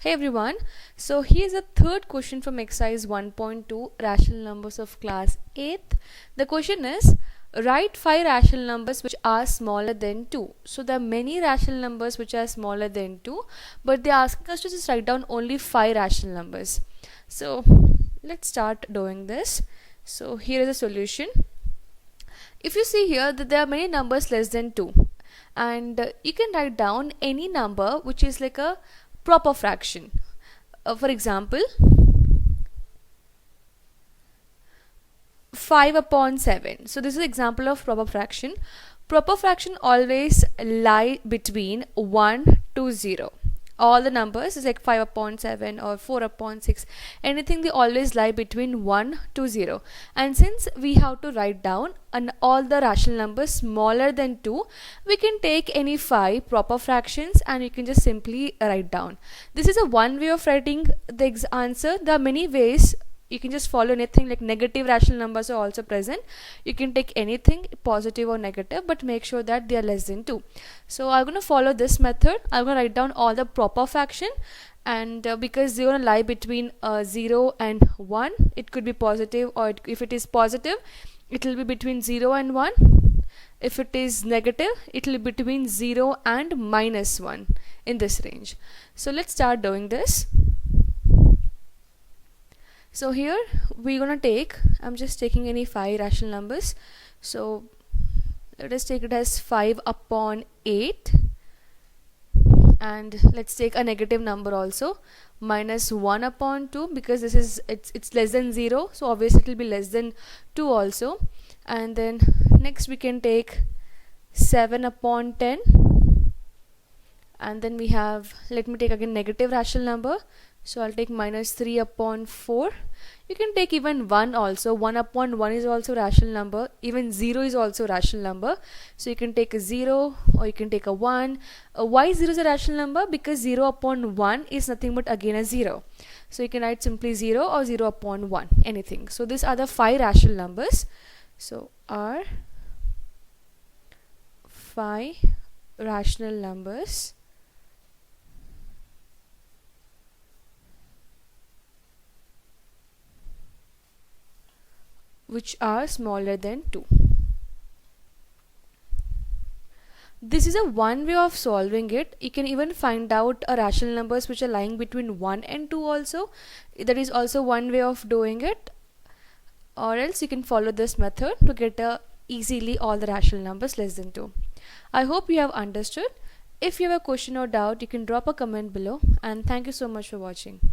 Hey everyone, so here's a third question from exercise 1.2 rational numbers of class 8th. The question is write 5 rational numbers which are smaller than 2. So there are many rational numbers which are smaller than 2, but they're asking us to just write down only 5 rational numbers. So let's start doing this. So here is a solution. If you see here that there are many numbers less than 2, and you can write down any number which is like a proper fraction. For example, 5 upon 7. So this is an example of proper fraction. Proper fraction always lie between 1 to 0. All the numbers is like 5 upon 7 or 4 upon 6, anything, they always lie between 1 to 0. And since we have to write down all the rational numbers smaller than 2, we can take any 5 proper fractions and you can just simply write down. This is a one way of writing the answer. There are many ways. You can just follow anything, like negative rational numbers are also present. You can take anything, positive or negative, but make sure that they are less than 2. So I'm going to follow this method. I'm going to write down all the proper fraction, and because they're going to lie between 0 and 1, it could be positive, or if it is positive, it will be between 0 and 1. If it is negative, it will be between 0 and minus 1, in this range. So let's start doing this. So here we're gonna take, I'm just taking any 5 rational numbers. So let us take it as 5 upon 8, and let's take a negative number also, minus 1 upon 2, because this is it's less than 0, so obviously it will be less than 2 also. And then next we can take 7 upon 10, and then we have, let me take again negative rational number. So I'll take minus 3 upon 4. You can take even 1 also. 1 upon 1 is also rational number. Even 0 is also rational number. So you can take a 0 or you can take a 1. Why 0 is a rational number? Because 0 upon 1 is nothing but again a 0. So you can write simply 0 or 0 upon 1, anything. So these are the 5 rational numbers. So are 5 rational numbers which are smaller than 2. This is a one way of solving it. You can even find out rational numbers which are lying between 1 and 2 also. That is also one way of doing it. Or else you can follow this method to get easily all the rational numbers less than 2. I hope you have understood. If you have a question or doubt, you can drop a comment below, and thank you so much for watching.